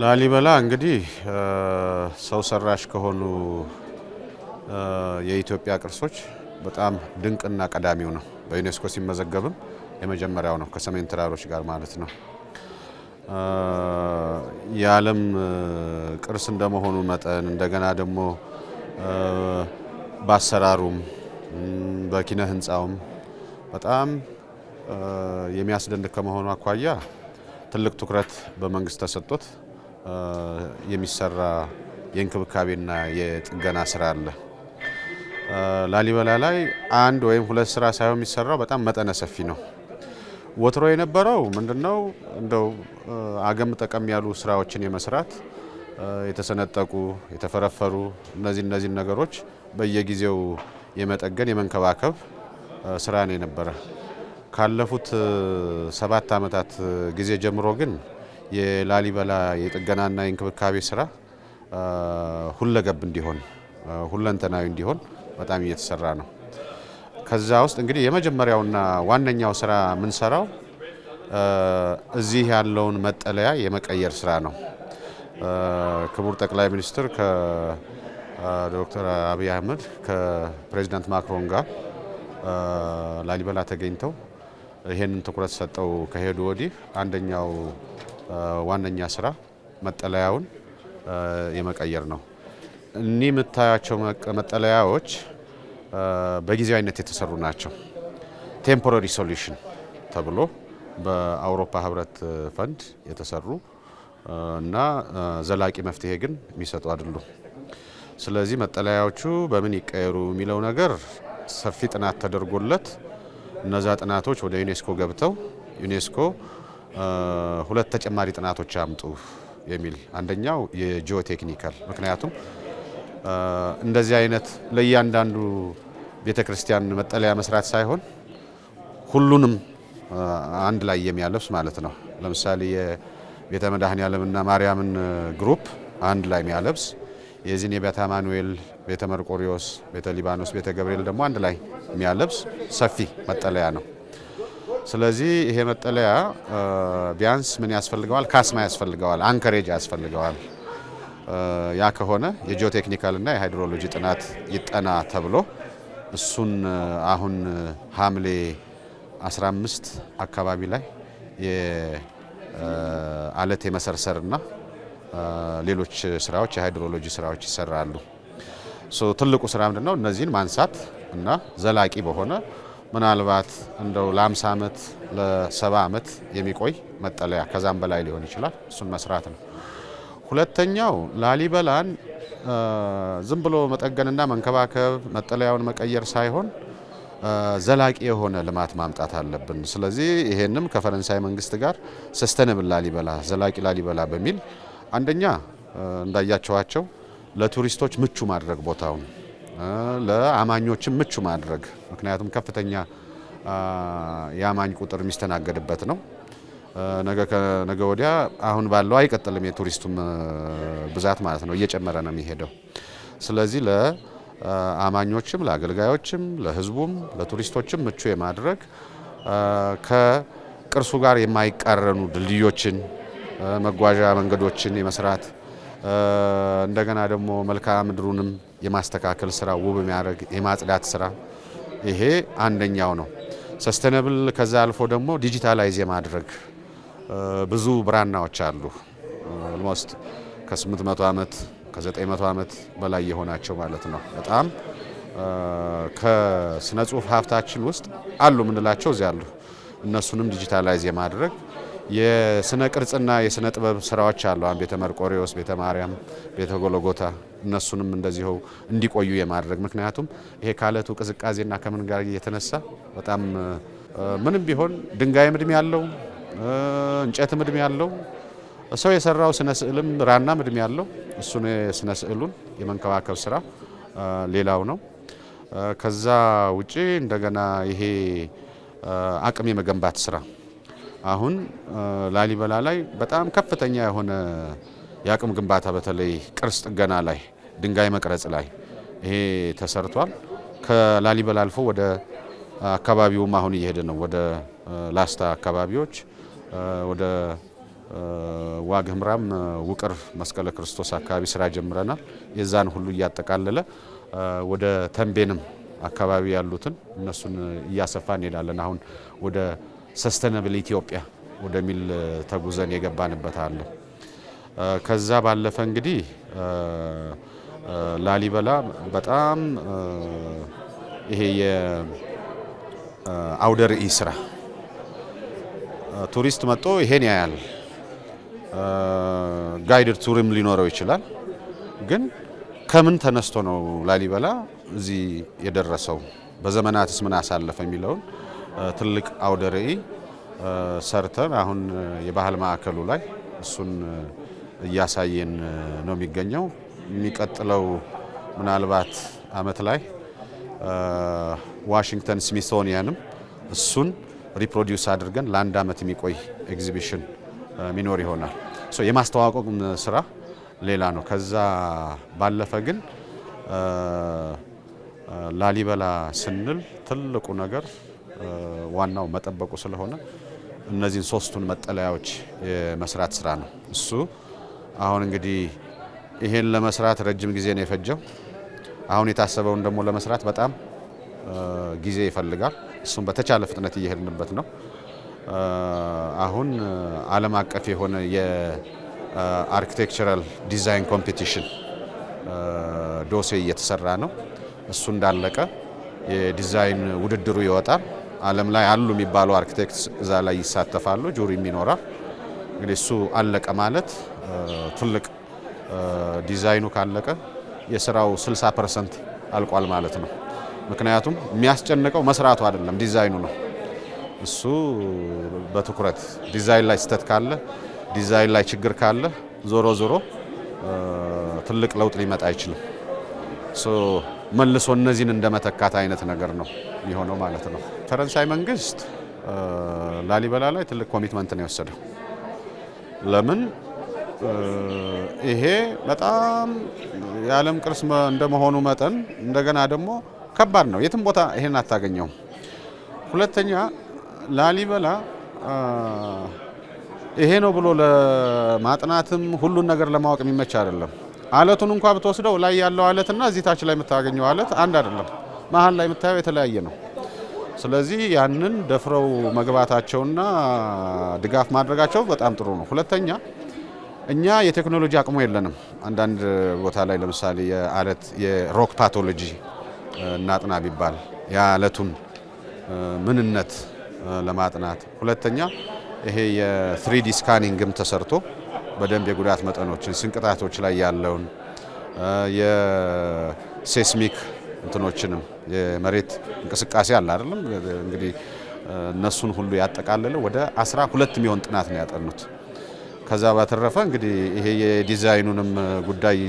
ላሊበላ እንግዲህ ሰው ሰራሽ ከሆኑ የኢትዮጵያ ቅርሶች በጣም ድንቅና ቀዳሚው ነው። በዩኔስኮ ሲመዘገብም የመጀመሪያው ነው ከሰሜን ተራሮች ጋር ማለት ነው። የዓለም ቅርስ እንደመሆኑ መጠን እንደገና ደግሞ በአሰራሩም በኪነ ህንፃውም በጣም የሚያስደንቅ ከመሆኑ አኳያ ትልቅ ትኩረት በመንግስት ተሰጥቶት የሚሰራ የእንክብካቤና የጥገና ስራ አለ። ላሊበላ ላይ አንድ ወይም ሁለት ስራ ሳይሆን የሚሰራው በጣም መጠነ ሰፊ ነው። ወትሮ የነበረው ምንድነው እንደው አገም ጠቀም ያሉ ስራዎችን የመስራት የተሰነጠቁ የተፈረፈሩ እነዚህ ነገሮች በየጊዜው የመጠገን የመንከባከብ ስራ ነው የነበረ። ካለፉት 7 ዓመታት ጊዜ ጀምሮ ግን የላሊበላ የጥገናና የእንክብካቤ ስራ ሁለገብ እንዲሆን ሁለንተናዊ እንዲሆን በጣም እየተሰራ ነው። ከዛ ውስጥ እንግዲህ የመጀመሪያውና ዋነኛው ስራ የምንሰራው እዚህ ያለውን መጠለያ የመቀየር ስራ ነው። ክቡር ጠቅላይ ሚኒስትር ከዶክተር አብይ አህመድ ከፕሬዚዳንት ማክሮን ጋር ላሊበላ ተገኝተው ይሄንን ትኩረት ሰጠው ከሄዱ ወዲህ አንደኛው ዋነኛ ስራ መጠለያውን የመቀየር ነው። እኒህ የምታያቸው መጠለያዎች በጊዜያዊነት የተሰሩ ናቸው። ቴምፖራሪ ሶሉሽን ተብሎ በአውሮፓ ህብረት ፈንድ የተሰሩ እና ዘላቂ መፍትሄ ግን የሚሰጡ አይደሉም። ስለዚህ መጠለያዎቹ በምን ይቀየሩ የሚለው ነገር ሰፊ ጥናት ተደርጎለት እነዛ ጥናቶች ወደ ዩኔስኮ ገብተው ዩኔስኮ ሁለት ተጨማሪ ጥናቶች አምጡ የሚል አንደኛው የጂኦቴክኒካል ምክንያቱም እንደዚህ አይነት ለእያንዳንዱ ቤተክርስቲያን መጠለያ መስራት ሳይሆን ሁሉንም አንድ ላይ የሚያለብስ ማለት ነው። ለምሳሌ የቤተ መድኃኔዓለምና ማርያምን ግሩፕ አንድ ላይ የሚያለብስ የዚህን የቤተ አማኑኤል፣ ቤተ መርቆሪዎስ፣ ቤተ ሊባኖስ፣ ቤተ ገብርኤል ደግሞ አንድ ላይ የሚያለብስ ሰፊ መጠለያ ነው። ስለዚህ ይሄ መጠለያ ቢያንስ ምን ያስፈልገዋል? ካስማ ያስፈልገዋል፣ አንከሬጅ ያስፈልገዋል። ያ ከሆነ የጂኦቴክኒካልና የሃይድሮሎጂ ጥናት ይጠና ተብሎ እሱን አሁን ሐምሌ 15 አካባቢ ላይ የአለት የመሰርሰርና ሌሎች ስራዎች የሃይድሮሎጂ ስራዎች ይሰራሉ። ትልቁ ስራ ምንድነው? እነዚህን ማንሳት እና ዘላቂ በሆነ ምናልባት እንደው ለ50 ዓመት ለ70 ዓመት የሚቆይ መጠለያ ከዛም በላይ ሊሆን ይችላል እሱን መስራት ነው። ሁለተኛው ላሊበላን ዝም ብሎ መጠገንና መንከባከብ መጠለያውን መቀየር ሳይሆን ዘላቂ የሆነ ልማት ማምጣት አለብን። ስለዚህ ይሄንም ከፈረንሳይ መንግስት ጋር ሰስተነብል ላሊበላ ዘላቂ ላሊበላ በሚል አንደኛ እንዳያቸዋቸው ለቱሪስቶች ምቹ ማድረግ ቦታውን ለአማኞችም ምቹ ማድረግ ምክንያቱም ከፍተኛ የአማኝ ቁጥር የሚስተናገድበት ነው። ነገ ወዲያ አሁን ባለው አይቀጥልም የቱሪስቱም ብዛት ማለት ነው እየጨመረ ነው የሚሄደው። ስለዚህ ለአማኞችም ለአገልጋዮችም ለህዝቡም ለቱሪስቶችም ምቹ የማድረግ ከቅርሱ ጋር የማይቃረኑ ድልድዮችን መጓዣ መንገዶችን የመስራት እንደገና ደግሞ መልክዓ ምድሩንም የማስተካከል ስራ ውብ የሚያደርግ የማጽዳት ስራ ይሄ አንደኛው ነው። ሰስተነብል ከዛ አልፎ ደግሞ ዲጂታላይዝ የማድረግ ብዙ ብራናዎች አሉ። ኦልሞስት ከ800 ዓመት ከ900 ዓመት በላይ የሆናቸው ማለት ነው። በጣም ከስነ ጽሁፍ ሀብታችን ውስጥ አሉ ምንላቸው እዚያ አሉ። እነሱንም ዲጂታላይዝ የማድረግ የስነ ቅርጽና የስነ ጥበብ ስራዎች አሉ። ቤተ መርቆሪዎስ፣ ቤተ ማርያም፣ ቤተ ጎልጎታ እነሱንም እንደዚሁ እንዲቆዩ የማድረግ ምክንያቱም ይሄ ካለቱ ቅዝቃዜና ከምን ጋር የተነሳ በጣም ምንም ቢሆን ድንጋይም እድሜ ያለው እንጨትም እድሜ ያለው ሰው የሰራው ስነ ስዕልም ራናም እድሜ ያለው እሱን የስነ ስዕሉን የመንከባከብ ስራ ሌላው ነው። ከዛ ውጪ እንደገና ይሄ አቅም የመገንባት ስራ አሁን ላሊበላ ላይ በጣም ከፍተኛ የሆነ የአቅም ግንባታ በተለይ ቅርስ ጥገና ላይ ድንጋይ መቅረጽ ላይ ይሄ ተሰርቷል። ከላሊበላ አልፎ ወደ አካባቢውም አሁን እየሄደ ነው። ወደ ላስታ አካባቢዎች ወደ ዋግ ኽምራም ውቅር መስቀለ ክርስቶስ አካባቢ ስራ ጀምረናል። የዛን ሁሉ እያጠቃለለ ወደ ተንቤንም አካባቢ ያሉትን እነሱን እያሰፋን እንሄዳለን። አሁን ወደ ሰስተናብል ኢትዮጵያ ወደሚል ተጉዘን የገባንበት አለ። ከዛ ባለፈ እንግዲህ ላሊበላ በጣም ይሄ የአውደ ርዕይ ስራ ቱሪስት መጥቶ ይሄን ያያል። ጋይድድ ቱሪም ሊኖረው ይችላል። ግን ከምን ተነስቶ ነው ላሊበላ እዚህ የደረሰው በዘመናትስ ምን አሳለፈ የሚለውን ትልቅ አውደ ርዕይ ሰርተን አሁን የባህል ማዕከሉ ላይ እሱን እያሳየን ነው የሚገኘው። የሚቀጥለው ምናልባት አመት ላይ ዋሽንግተን ስሚሶኒያንም እሱን ሪፕሮዲዩስ አድርገን ለአንድ አመት የሚቆይ ኤግዚቢሽን ሚኖር ይሆናል። የማስተዋወቅ ስራ ሌላ ነው። ከዛ ባለፈ ግን ላሊበላ ስንል ትልቁ ነገር ዋናው መጠበቁ ስለሆነ እነዚህን ሶስቱን መጠለያዎች የመስራት ስራ ነው። እሱ አሁን እንግዲህ ይሄን ለመስራት ረጅም ጊዜ ነው የፈጀው። አሁን የታሰበውን ደግሞ ለመስራት በጣም ጊዜ ይፈልጋል። እሱም በተቻለ ፍጥነት እየሄድንበት ነው። አሁን ዓለም አቀፍ የሆነ የአርኪቴክቸራል ዲዛይን ኮምፒቲሽን ዶሴ እየተሰራ ነው። እሱ እንዳለቀ የዲዛይን ውድድሩ ይወጣል። ዓለም ላይ አሉ የሚባሉ አርኪቴክትስ እዛ ላይ ይሳተፋሉ፣ ጁሪም ይኖራል። እንግዲህ እሱ አለቀ ማለት ትልቅ ዲዛይኑ ካለቀ የስራው 60% አልቋል ማለት ነው። ምክንያቱም የሚያስጨንቀው መስራቱ አይደለም ዲዛይኑ ነው። እሱ በትኩረት ዲዛይን ላይ ስተት ካለ ዲዛይን ላይ ችግር ካለ ዞሮ ዞሮ ትልቅ ለውጥ ሊመጣ አይችልም። መልሶ እነዚህን እንደመተካት አይነት ነገር ነው የሚሆነው ማለት ነው። ፈረንሳይ መንግስት ላሊበላ ላይ ትልቅ ኮሚትመንት ነው የወሰደው። ለምን ይሄ በጣም የዓለም ቅርስ እንደመሆኑ መጠን እንደገና ደግሞ ከባድ ነው። የትም ቦታ ይሄን አታገኘው። ሁለተኛ ላሊበላ ይሄ ነው ብሎ ለማጥናትም ሁሉን ነገር ለማወቅ የሚመች አይደለም። አለቱን እንኳን ብትወስደው ላይ ያለው አለትና እዚህ ታች ላይ የምታገኘው አለት አንድ አይደለም። መሀል ላይ የምታየው የተለያየ ነው። ስለዚህ ያንን ደፍረው መግባታቸውና ድጋፍ ማድረጋቸው በጣም ጥሩ ነው። ሁለተኛ እኛ የቴክኖሎጂ አቅሙ የለንም። አንዳንድ ቦታ ላይ ለምሳሌ የሮክ ፓቶሎጂ እናጥና ቢባል የአለቱን ምንነት ለማጥናት፣ ሁለተኛ ይሄ የ3D ስካኒንግም ተሰርቶ በደንብ የጉዳት መጠኖችን ስንቅጣቶች ላይ ያለውን የሴስሚክ እንትኖችንም የመሬት እንቅስቃሴ አለ አይደለም እንግዲህ እነሱን ሁሉ ያጠቃለለ ወደ 12 የሚሆን ጥናት ነው ያጠኑት። ከዛ በተረፈ እንግዲህ ይሄ የዲዛይኑንም ጉዳይ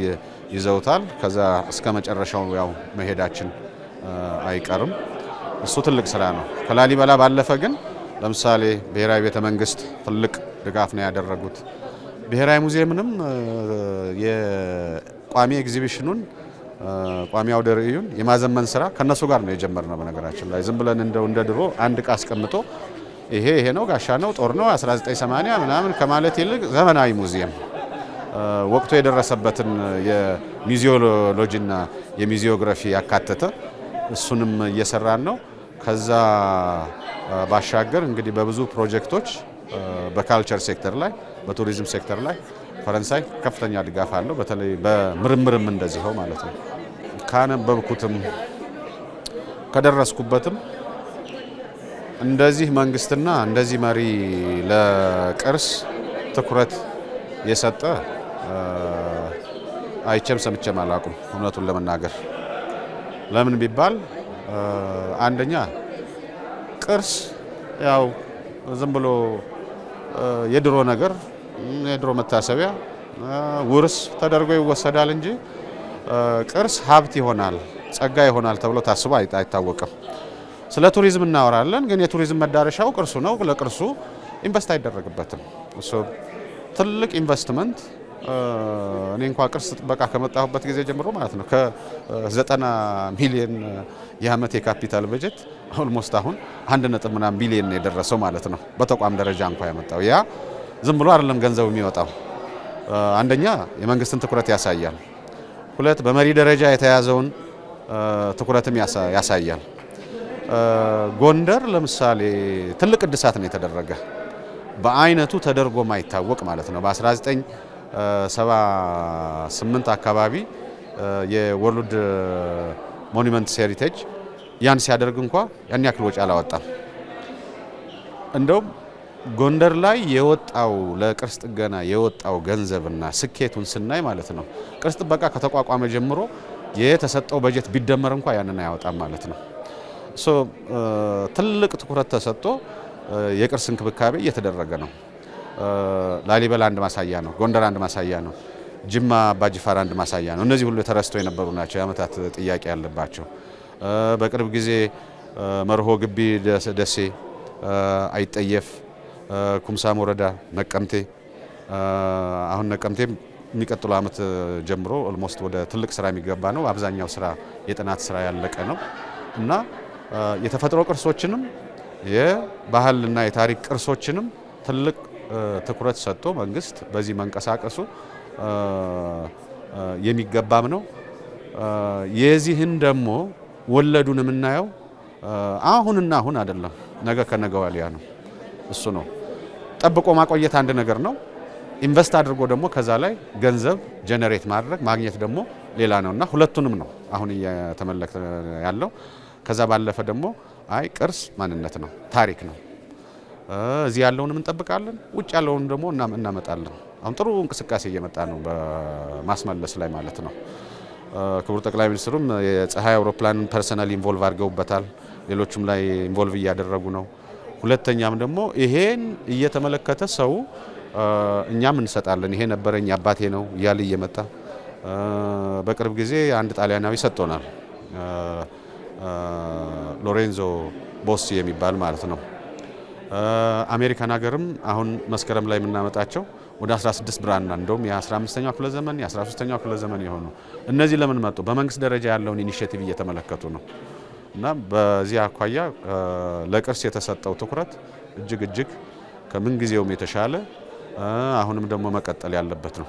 ይዘውታል። ከዛ እስከ መጨረሻው ያው መሄዳችን አይቀርም። እሱ ትልቅ ስራ ነው። ከላሊበላ ባለፈ ግን ለምሳሌ ብሔራዊ ቤተ መንግስት ትልቅ ድጋፍ ነው ያደረጉት። ብሔራዊ ሙዚየምንም የቋሚ ኤግዚቢሽኑን ቋሚ አውደ ርዕዩን የማዘመን ስራ ከነሱ ጋር ነው የጀመርነው። በነገራችን ላይ ዝም ብለን እንደ ድሮ አንድ ዕቃ አስቀምጦ ይሄ ነው ጋሻ ነው ጦር ነው 1980 ምናምን ከማለት ይልቅ ዘመናዊ ሙዚየም ወቅቱ የደረሰበትን የሚዚዮሎጂና የሚዚዮግራፊ ያካተተ እሱንም እየሰራን ነው። ከዛ ባሻገር እንግዲህ በብዙ ፕሮጀክቶች በካልቸር ሴክተር ላይ በቱሪዝም ሴክተር ላይ ፈረንሳይ ከፍተኛ ድጋፍ አለው። በተለይ በምርምርም እንደዚህው ማለት ነው። ካነበብኩትም ከደረስኩበትም እንደዚህ መንግስትና እንደዚህ መሪ ለቅርስ ትኩረት የሰጠ አይቼም ሰምቼም አላውቅም እውነቱን ለመናገር። ለምን ቢባል አንደኛ ቅርስ ያው ዝም ብሎ የድሮ ነገር የድሮ መታሰቢያ ውርስ ተደርጎ ይወሰዳል እንጂ ቅርስ ሀብት ይሆናል ጸጋ ይሆናል ተብሎ ታስቦ አይታወቅም። ስለ ቱሪዝም እናወራለን፣ ግን የቱሪዝም መዳረሻው ቅርሱ ነው። ለቅርሱ ኢንቨስት አይደረግበትም። እሱ ትልቅ ኢንቨስትመንት እኔ እንኳን ቅርስ ጥበቃ ከመጣሁበት ጊዜ ጀምሮ ማለት ነው ከ90 ሚሊዮን የዓመት የካፒታል በጀት ኦልሞስት አሁን 1 ነጥብ ምናምን ቢሊዮን የደረሰው ማለት ነው። በተቋም ደረጃ እንኳን ያመጣው ያ ዝም ብሎ አይደለም ገንዘቡ የሚወጣው። አንደኛ የመንግስትን ትኩረት ያሳያል። ሁለት በመሪ ደረጃ የተያዘውን ትኩረትም ያሳያል። ጎንደር ለምሳሌ ትልቅ እድሳት ነው የተደረገ በአይነቱ ተደርጎ ማይታወቅ ማለት ነው። በ1978 አካባቢ የወርልድ ሞኑመንትስ ሄሪቴጅ ያን ሲያደርግ እንኳን ያን ያክል ወጪ አላወጣም። እንደውም ጎንደር ላይ የወጣው ለቅርስ ጥገና የወጣው ገንዘብና ስኬቱን ስናይ ማለት ነው ቅርስ ጥበቃ ከተቋቋመ ጀምሮ የተሰጠው በጀት ቢደመር እንኳን ያንን አያወጣም ማለት ነው። ትልቅ ትኩረት ተሰጥቶ የቅርስ እንክብካቤ እየተደረገ ነው። ላሊበላ አንድ ማሳያ ነው። ጎንደር አንድ ማሳያ ነው። ጅማ አባጅፋር አንድ ማሳያ ነው። እነዚህ ሁሉ ተረስተው የነበሩ ናቸው፣ የዓመታት ጥያቄ ያለባቸው። በቅርብ ጊዜ መርሆ ግቢ ደሴ፣ አይጠየፍ፣ ኩምሳም ወረዳ፣ ነቀምቴ አሁን ነቀምቴ የሚቀጥለው ዓመት ጀምሮ ኦልሞስት ወደ ትልቅ ስራ የሚገባ ነው። አብዛኛው ስራ የጥናት ስራ ያለቀ ነው እና የተፈጥሮ ቅርሶችንም የባህልና የታሪክ ቅርሶችንም ትልቅ ትኩረት ሰጥቶ መንግስት በዚህ መንቀሳቀሱ የሚገባም ነው። የዚህን ደግሞ ወለዱን የምናየው አሁንና አሁን አይደለም፣ ነገ ከነገ ወዲያ ነው። እሱ ነው ጠብቆ ማቆየት አንድ ነገር ነው። ኢንቨስት አድርጎ ደግሞ ከዛ ላይ ገንዘብ ጀነሬት ማግኘት ደግሞ ሌላ ነውና ሁለቱንም ነው አሁን እየተመለከ ያለው። ከዛ ባለፈ ደግሞ አይ ቅርስ ማንነት ነው፣ ታሪክ ነው። እዚህ ያለውንም እንጠብቃለን፣ ውጭ ያለውን ደግሞ እናመጣለን። አሁን ጥሩ እንቅስቃሴ እየመጣ ነው በማስመለስ ላይ ማለት ነው። ክቡር ጠቅላይ ሚኒስትሩም የፀሐይ አውሮፕላንን ፐርሰናል ኢንቮልቭ አድርገውበታል። ሌሎችም ላይ ኢንቮልቭ እያደረጉ ነው። ሁለተኛም ደግሞ ይሄን እየተመለከተ ሰው እኛም እንሰጣለን፣ ይሄ ነበረኝ አባቴ ነው እያለ እየመጣ በቅርብ ጊዜ አንድ ጣሊያናዊ ሰጥቶናል፣ ሎሬንዞ ቦሲ የሚባል ማለት ነው። አሜሪካን ሀገርም አሁን መስከረም ላይ የምናመጣቸው ወደ 16 ብራና እንደውም የ15ኛው ክፍለ ዘመን የ13ኛው ክፍለ ዘመን የሆኑ እነዚህ ለምን መጡ? በመንግስት ደረጃ ያለውን ኢኒሼቲቭ እየተመለከቱ ነው እና በዚህ አኳያ ለቅርስ የተሰጠው ትኩረት እጅግ ከምን ጊዜውም የተሻለ አሁንም ደግሞ መቀጠል ያለበት ነው።